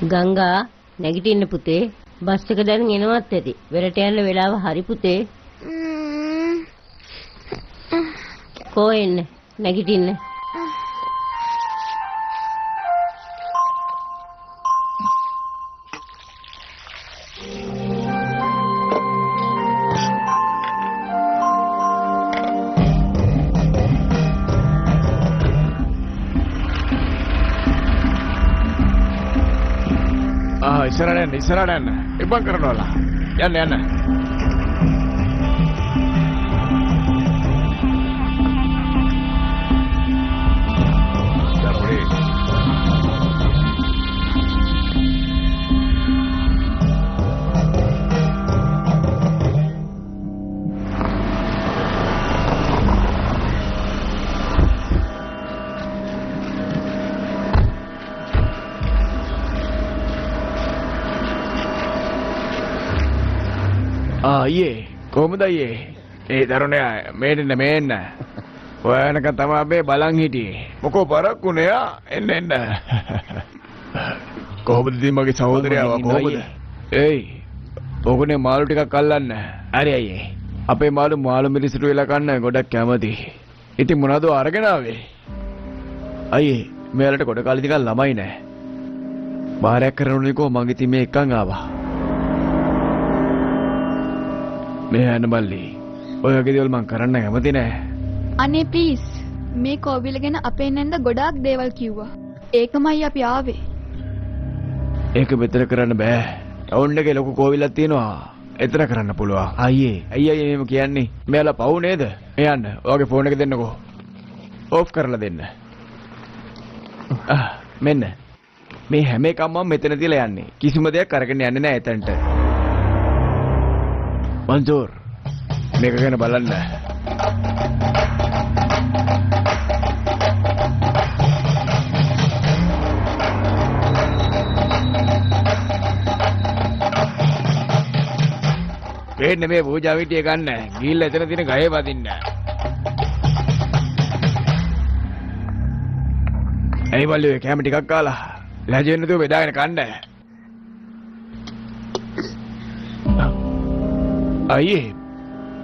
ගංගා නැගිටින්න පුතේ. බස් එක දැන් එනවත් ඇති. වෙරට යන්න වෙලාව හරි පුතේ. කෝ එන්න නැගිටින්න. ඉස්සරහට යන්න. ඉබ්බන් කරනවලා. යන්න. අයියේ කොහමද අයියේ? ඒ දරුණයා මේන්න. ඔයනක තමයි අපි බලන් හිටියේ. මොකෝ පරක්කුනේ එන්න. කොහොමද ඉතින් මගේ සහෝදරයාව කොහොමද? ඒයි ඔගනේ මාළු ටිකක් අල්ලන්න. හරි අයියේ. අපේ මාළු මිරිසුරු වෙලා කන්න ගොඩක් කැමති. ඉතින් මොනවද අරගෙන ආවේ? අයියේ මෙයාලට කොට කාලේ ටිකක් ළමයි නෑ. බාරයක් කරනුනිකෝ මං ඉතින් මේ එකන් ආවා. මේ යන බල්ලි ඔය වගේ දේවල් මං කරන්න කැමති නෑ. අනේ ප්ලීස් මේ කෝවිල ගැන අපේ නැන්ද ගොඩාක් දේවල් කිව්වා. ඒකමයි අපි ආවේ. ඒක මෙතන කරන්න බෑ. ටවුන් එකේ ලොකු කෝවිලක් තියෙනවා. එතන කරන්න පුළුවන්. අයියේ මෙහෙම කියන්නේ. මෙයාලා පව් නේද? මේ යන්න. ඔයාගේ ෆෝන් එක දෙන්නකෝ. ඕෆ් කරලා දෙන්න. මෙන්න. මේ හැම එකම මම මෙතන තියලා යන්නේ. කිසිම දෙයක් අරගෙන යන්නේ නෑ එතනට. මන්සූර් මේක ගැන බලන්න. පේන්නේ මේ පූජා විටිය ගන්න. ගිහිල්ලා එතන තියෙන ගහේ වදින්න. ඇයි බල්ලෝ ඒ කැම ටිකක් කාලා ලැජෙන්න දෝ බෙදාගෙන කන්න. අයියේ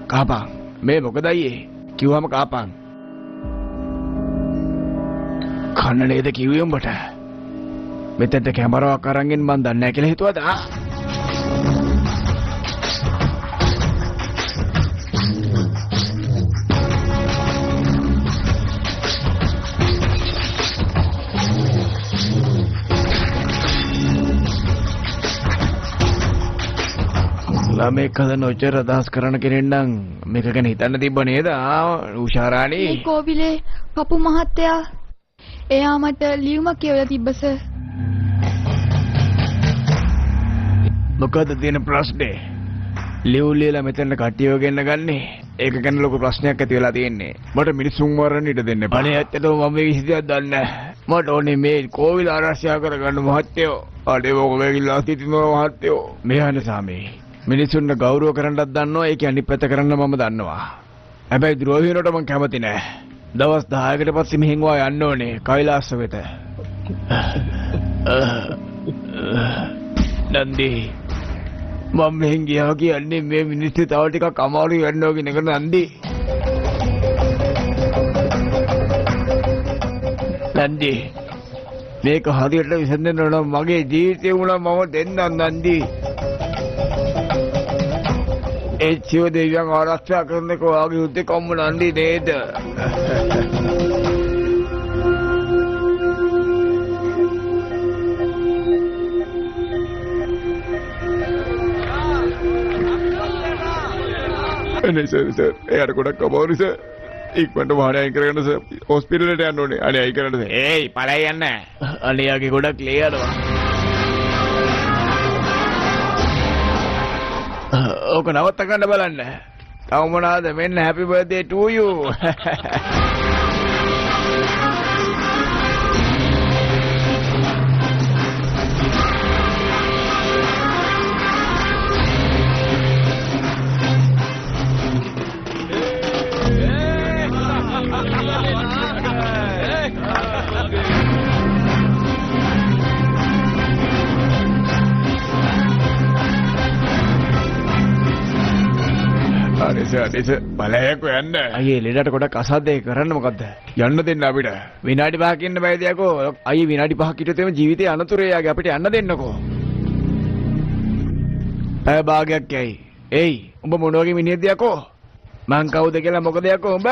කාපන් මේ මොකද අයියේ කිව්වම කාපන් කන්න නේද කිව්වේ උඹට මෙතෙන්ට කැමරාවක් අරන්ගෙන මන් දන්නේ නැහැ කියලා හිතුවද මේක හදන ඔච්චර අදහස් කරන කෙනෙක් නම් මේක ගැන හිතන්න තිබ්බ නේද උෂාරාණි මේ කෝවිලේ පපු මහත්තයා එයා මට ලියුමක් කියවලා තිබ්බස මොකද තියෙන ප්‍රශ්නේ ලියුලියලා මෙතන කට්ටියව ගෙන්න ගන්නේ ඒක ගැන ලොකු ප්‍රශ්නයක් ඇති වෙලා තියෙන්නේ මට මිනිසුන් මරන්න ඉඩ දෙන්න එපා අනේ ඇත්තටම මම මේ කිසි දෙයක් දන්නේ නැහැ මට ඕනේ මේ කෝවිල ආරක්ෂා කරගන්න මහත්තයෝ අනේ මොකද වෙගිලා සිටිනවා මහත්තයෝ මෙහානේ සාමේ මිනිසුන්ට ගෞරව කරන්නත් දන්නවා ඒක අනිත් පැත්ත කරන්න මම දන්නවා හැබැයි ද්‍රෝහීනට මම කැමති නෑ දවස් 10කට පස්සේ මෙහෙන් වා යන්න ඕනේ කෛලාස වෙත නන්දි මම මෙහෙන් ගියා කියන්නේ මේ මිනිස්සු තව ටිකක් අමාරු වෙනවා කියන එක නන්දි නන්දි මේක හරියට විසඳන්න ඕන මගේ ජීවිතේ වුණා මම දෙන්නම් නන්දි ඒ සිය දෙවියන් ආරක්ෂා කරන්නකෝ ආගේ යුද්ධේ කොම්ම නන්දි නේද අනේ සර් එයාට ගොඩක් අමාරුයි සර් ඉක්මනට වාහනේ අයින් කරගන්න සර් හොස්පිටල් එකට යන්න ඕනේ අනේ අයින් කරන්න සර් ඒයි පළයි යන්න අනේ යාගේ ගොඩක් ලේයනවා ඕක නවත්ත ගන්න බලන්න. තව මොනවාද මෙන්න happy birthday to you. ඩිස බලයකෝ යන්න. අයියේ ලෙඩට ගොඩක් අසද්දේ කරන්න මොකද්ද? යන්න දෙන්න අපිට. විනාඩි 5ක් ඉන්න බෑද යකෝ. අයියේ විනාඩි 5ක් හිටියොත් එමේ ජීවිතේ අනතුරේ යාගේ අපිට යන්න දෙන්නකෝ. පැය භාගයක් යයි. එයි උඹ මොන වගේ මිනිහෙක්ද යකෝ? මං කවුද කියලා මොකද යකෝ උඹ?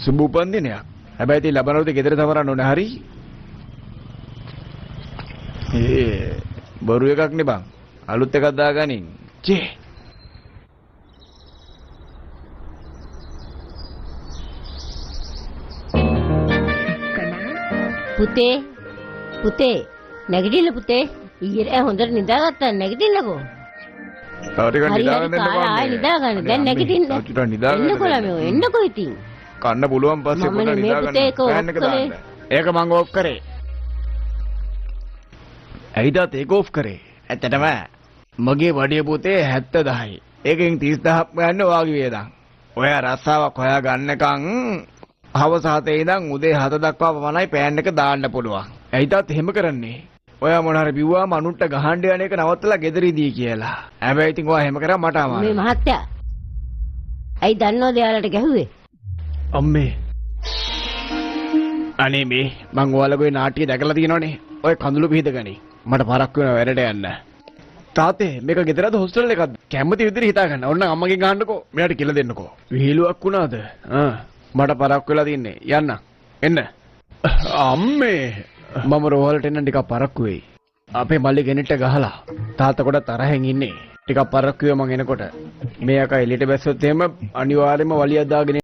සුබ උපන්දිනයක්. හැබැයි ඉතින් ලබනවද ගෙදර තවරන්න ඕනේ හරි. බොරු එකක් නේ බං. අලුත් එකක් දාගනින්. චේ. පුතේ නැගිටින්න පුතේ. ඊයේ හොඳට නිදාගත්තා නැගිටින්නකෝ. තව ටිකක් නිදාගන්න දෙන්න බං. ආයෙ නිදාගන්න. දැන් නැගිටින්න. තව ටිකක් නිදාගන්න. එන්නකො ළමයෝ එන්නකො ඉතින්. කන්න පුළුවන් පස්සේ පොඩ්ඩක් නිදාගන්න. ෆෑන් එක දාන්න. ඒක මං ඕෆ් කරේ. ඇයිදාත් ඒක ඕෆ් කරේ. ඇත්තටම මගේ වඩිය පුතේ 70,000යි. ඒකෙන් 30,000ක් ගන්න වාගේ වේදන්. ඔයා රස්සාවක් හොයා ගන්නකම් හවස 7 ඉඳන් උදේ 7 දක්වා පමණයි පෑන් එක දාන්න පුළුවන්. ඇයිදාත් එහෙම කරන්නේ? ඔයා මොන හරි බිව්වාම අනුන්ට ගහන්න යන එක නවත්තලා ගෙදරදී කියලා. හැබැයි ඉතින් ඔයා එහෙම කරා මට අමාරුයි. මේ මහත්තයා. ඇයි දන්නවද එයාලට ගැහුවේ? අම්මේ. අනේ මේ මං ඔයාලගේ නාට්‍ය දැකලා තියෙනවනේ. ඔය කඳුළු පිහදගනි. මට පරක් වෙනවා වැඩට යන්න. තාත්තේ මේක ගෙදරද හොස්ටල් එකක්ද? කැමති විදිහට හිතා ගන්න. ඕන්න අම්මගෙන් ගහන්නකෝ. මෙයාට කියලා දෙන්නකෝ. විහිළුවක් වුණාද? මට පරක් වෙලා තින්නේ. යන්න. එන්න. අම්මේ. මම රෝහලට එන්න ටිකක් පරක්කු වෙයි. අපේ මල්ලි ගෙනෙට්ට ගහලා. තාත්තා කොට තරහෙන් ඉන්නේ. ටිකක් පරක්කු වෙයි මං එනකොට. මේ අකා එළියට බැස්සොත් එහෙම අනිවාර්යයෙන්ම වලියක් දාගෙන